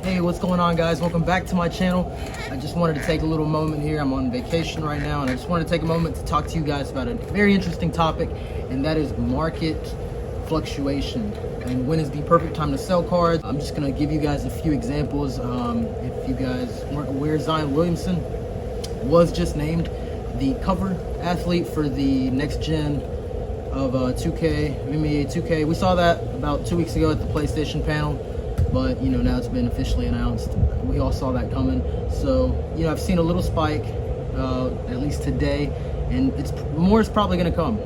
Hey, what's going on, guys? Welcome back to my channel. I just wanted to take a little moment here. I'm on vacation right now, and I just wanted to take a moment to talk to you guys about a very interesting topic, and that is market fluctuation and when is the perfect time to sell cards. I'm just going to give you guys a few examples. If you guys weren't aware, Zion Williamson was just named the cover athlete for the next gen of 2K, NBA 2K. We saw that about 2 weeks ago at the PlayStation panel, but you know, now it's been officially announced. We all saw that coming. So, you know, I've seen a little spike, at least today, and more is probably going to come.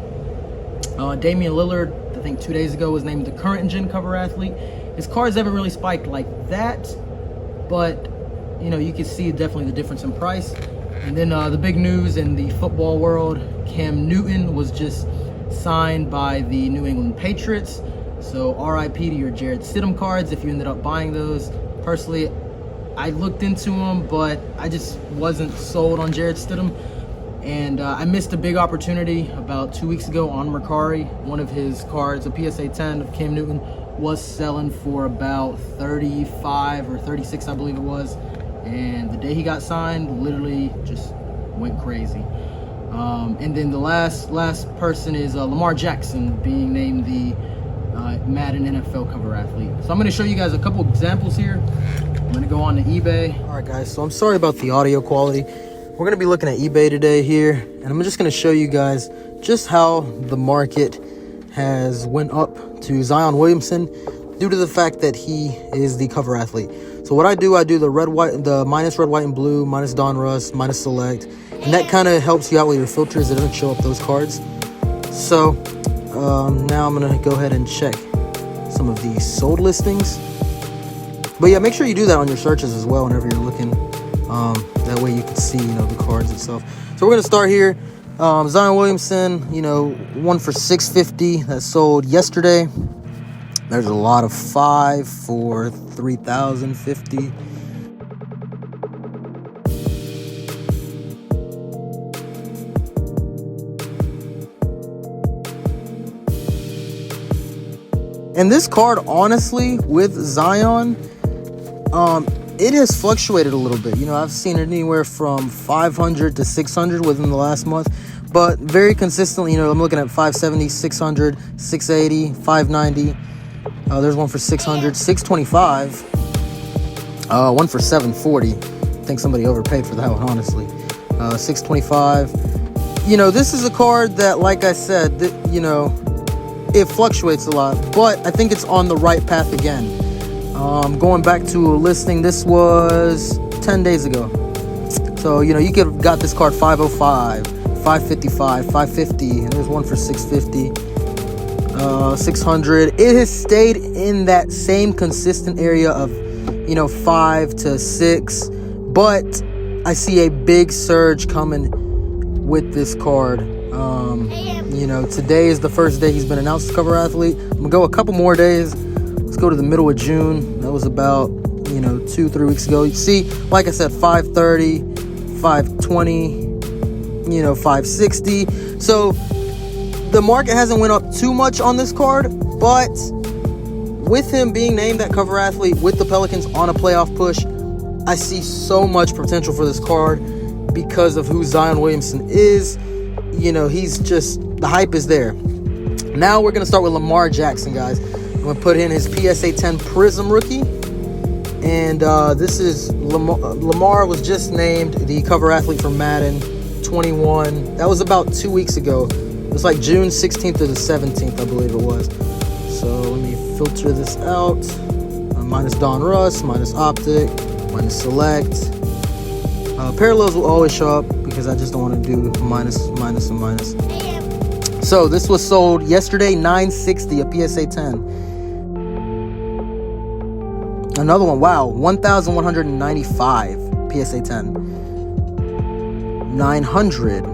Damian Lillard, I think 2 days ago, was named the current gen cover athlete. His cards haven't really spiked like that, but you know, you can see definitely the difference in price. And then the big news in the football world, Cam Newton was just signed by the New England Patriots. So RIP to your Jarrett Stidham cards if you ended up buying those. Personally, I looked into them, but I just wasn't sold on Jarrett Stidham. And I missed a big opportunity about 2 weeks ago on Mercari. One of his cards, a PSA 10 of Cam Newton, was selling for about 35 or 36, I believe it was. And the day he got signed, literally just went crazy. And then the last person is Lamar Jackson being named the Madden NFL cover athlete. So I'm going to show you guys a couple examples here. I'm going to go on to eBay. All right, guys, so I'm sorry about the audio quality. We're going to be looking at eBay today here, and I'm just going to show you guys just how the market has went up to Zion Williamson due to the fact that he is the cover athlete. So what I do the minus red, white, and blue, minus Donruss, minus select, and that kind of helps you out with your filters. It doesn't show up those cards. So now I'm going to go ahead and check some of the sold listings. But yeah, make sure you do that on your searches as well whenever you're looking. That way you can see, you know, the cards itself. So we're going to start here. Zion Williamson, you know, one for $650 that sold yesterday. There's a lot of 5 for $3,050. And this card, honestly, with Zion, it has fluctuated a little bit. You know, I've seen it anywhere from 500 to 600 within the last month, but very consistently, you know, I'm looking at 570, 600, 680, 590. There's one for 600, 625, one for 740. I think somebody overpaid for that one, honestly. 625. You know, this is a card that, like I said, you know, it fluctuates a lot, but I think it's on the right path again. Going back to a listing, this was 10 days ago. So, you know, you could have got this card 505, 555, 550, and there's one for 650, 600. It has stayed in that same consistent area of, you know, 5 to 6, but I see a big surge coming with this card. You know, today is the first day he's been announced as cover athlete. I'm gonna go a couple more days. Let's go to the middle of June. That was about, you know, 2-3 weeks ago. You see, like I said, 530, 520, you know, 560. So the market hasn't went up too much on this card, but with him being named that cover athlete with the Pelicans on a playoff push, I see so much potential for this card because of who Zion Williamson is. You know, he's just, the hype is there. Now we're going to start with Lamar Jackson, guys. I'm going to put in his PSA 10 Prism rookie. And this is Lamar was just named the cover athlete for Madden 21. That was about 2 weeks ago. It was like June 16th or the 17th, I believe it was. So let me filter this out. Minus Donruss, minus Optic, minus Select. Parallels will always show up because I just don't want to do minus, minus, and minus. So this was sold yesterday, $960, a PSA 10. Another one, wow, 1,195 PSA 10. 900.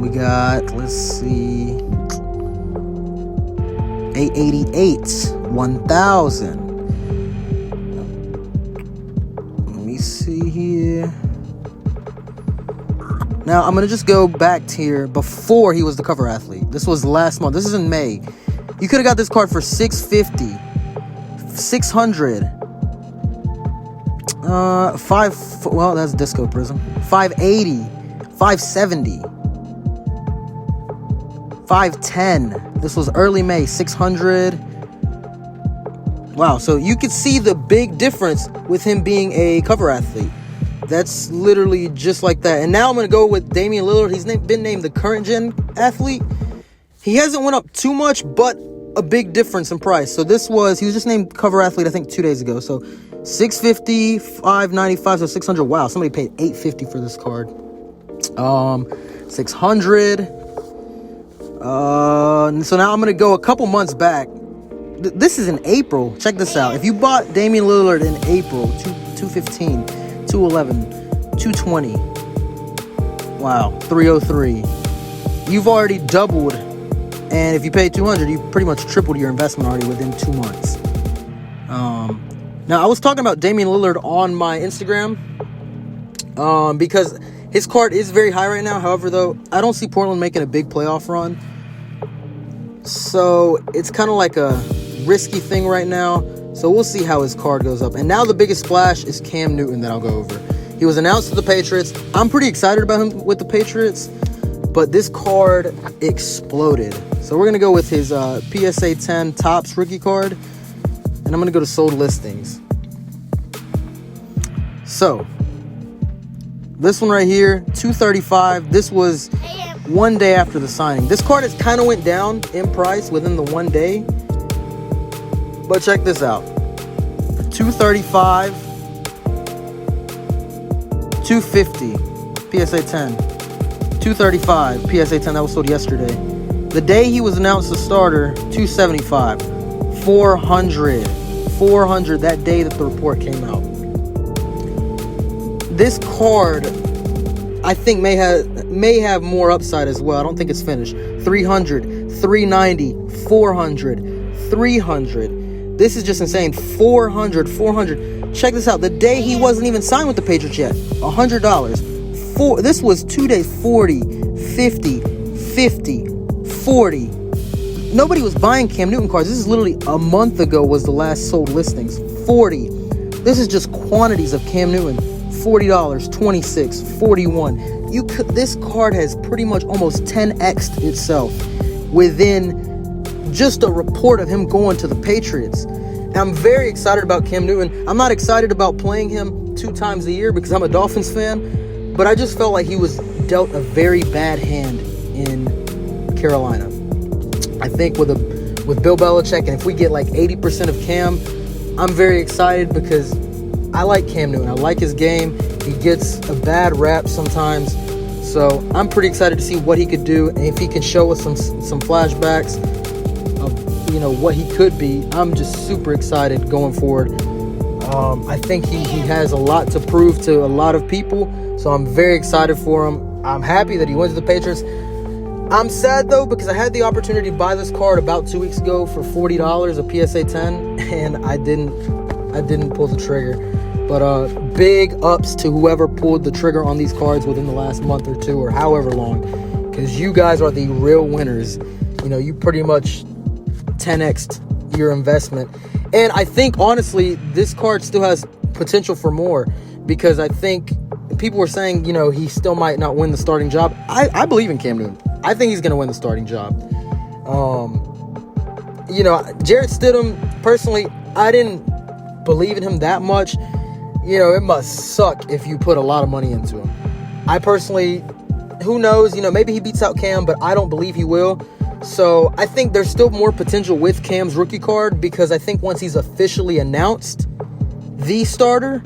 We got, let's see, 888, 1,000. Let me see here. Now, I'm going to just go back to here before he was the cover athlete. This was last month. This is in May. You could have got this card for $650, $600, Well, that's Disco Prism. 580, 570, 510. This was early May. 600. Wow, so you could see the big difference with him being a cover athlete. That's literally just like that. And now I'm going to go with Damian Lillard. He's been named the current gen athlete. He hasn't went up too much, but a big difference in price. So he was just named cover athlete, I think, 2 days ago. So 650, 595, so 600. Wow, somebody paid $850 for this card. 600. So now I'm going to go a couple months back. This is in April. Check this out. If you bought Damian Lillard in April, 215, 211, 220. Wow, 303. You've already doubled. And if you paid 200, you pretty much tripled your investment already within 2 months. Now, I was talking about Damian Lillard on my Instagram because his card is very high right now. However, though, I don't see Portland making a big playoff run. So it's kind of like a risky thing right now. So we'll see how his card goes up. And now the biggest splash is Cam Newton that I'll go over. He was announced to the Patriots. I'm pretty excited about him with the Patriots. But this card exploded. So we're going to go with his PSA 10 Topps rookie card. And I'm going to go to sold listings. So this one right here, $235. This was 1 day after the signing. This card has kind of went down in price within the 1 day. But check this out. $235. $250. PSA 10. $235. PSA 10. That was sold yesterday. The day he was announced the starter, $275. $400. $400 that day that the report came out. This card, I think, may have more upside as well. I don't think it's finished. $300, $390, $400, $300. This is just insane. $400, $400. Check this out. The day he wasn't even signed with the Patriots yet, $100. This was 2 days. $40, $50, $50, $40. Nobody was buying Cam Newton cards. This is literally a month ago was the last sold listings. $40. This is just quantities of Cam Newton. $40, $26, $41. This card has pretty much almost 10x'd itself within just a report of him going to the Patriots. And I'm very excited about Cam Newton. I'm not excited about playing him 2 times a year because I'm a Dolphins fan, but I just felt like he was dealt a very bad hand in Carolina. I think with Bill Belichick, and if we get like 80% of Cam, I'm very excited because I like Cam Newton. I like his game. He gets a bad rap sometimes. So I'm pretty excited to see what he could do. And if he can show us some flashbacks of, what he could be, I'm just super excited going forward. I think he has a lot to prove to a lot of people. So I'm very excited for him. I'm happy that he went to the Patriots. I'm sad, though, because I had the opportunity to buy this card about 2 weeks ago for $40, a PSA 10, and I didn't pull the trigger. But big ups to whoever pulled the trigger on these cards within the last month or two or however long, because you guys are the real winners. You pretty much 10x'd your investment. And I think, honestly, this card still has potential for more, because I think people were saying, he still might not win the starting job. I believe in Cam Newton. I think he's going to win the starting job. Jarrett Stidham, personally, I didn't believe in him that much. It must suck if you put a lot of money into him. I personally, who knows, maybe he beats out Cam, but I don't believe he will. So I think there's still more potential with Cam's rookie card, because I think once he's officially announced the starter,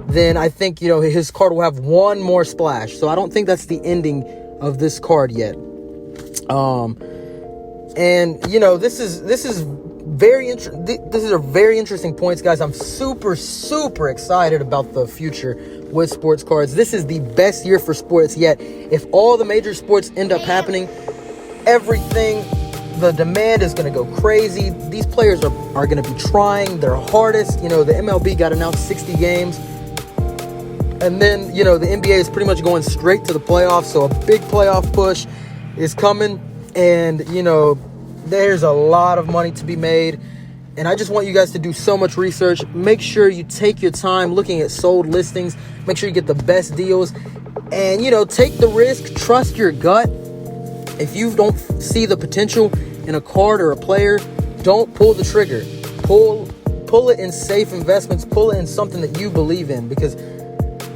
then I think, his card will have one more splash. So I don't think that's the ending of this card yet. This is very interesting. These are very interesting points, guys. I'm super, super excited about the future with sports cards. This is the best year for sports yet. If all the major sports end up happening, everything, the demand is going to go crazy. These players are going to be trying their hardest. The MLB got announced 60 games. And then, the NBA is pretty much going straight to the playoffs. So a big playoff push is coming. And, there's a lot of money to be made. And I just want you guys to do so much research. Make sure you take your time looking at sold listings. Make sure you get the best deals. And, take the risk. Trust your gut. If you don't see the potential in a card or a player, don't pull the trigger. Pull it in safe investments. Pull it in something that you believe in, because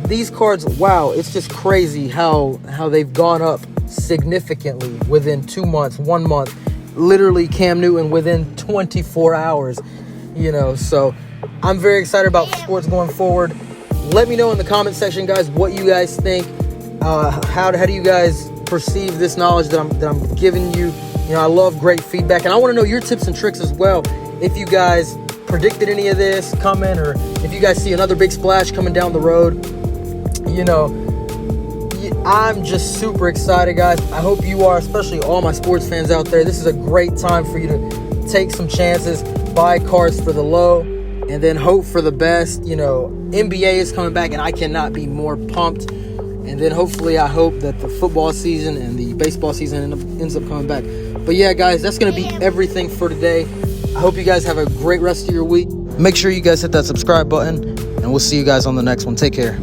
these cards, wow, it's just crazy how they've gone up significantly within 2 months, 1 month. Literally Cam Newton within 24 hours, So I'm very excited about sports going forward. Let me know in the comment section, guys, what you guys think. How do you guys perceive this knowledge that I'm giving you? I love great feedback, and I want to know your tips and tricks as well. If you guys predicted any of this coming, or if you guys see another big splash coming down the road, I'm just super excited, guys. I hope you are, especially all my sports fans out there. This is a great time for you to take some chances, buy cards for the low, and then hope for the best. NBA is coming back, and I cannot be more pumped. And then hopefully I hope that the football season and the baseball season ends up coming back. But yeah, guys, that's going to be everything for today. I hope you guys have a great rest of your week. Make sure you guys hit that subscribe button, and we'll see you guys on the next one. Take care.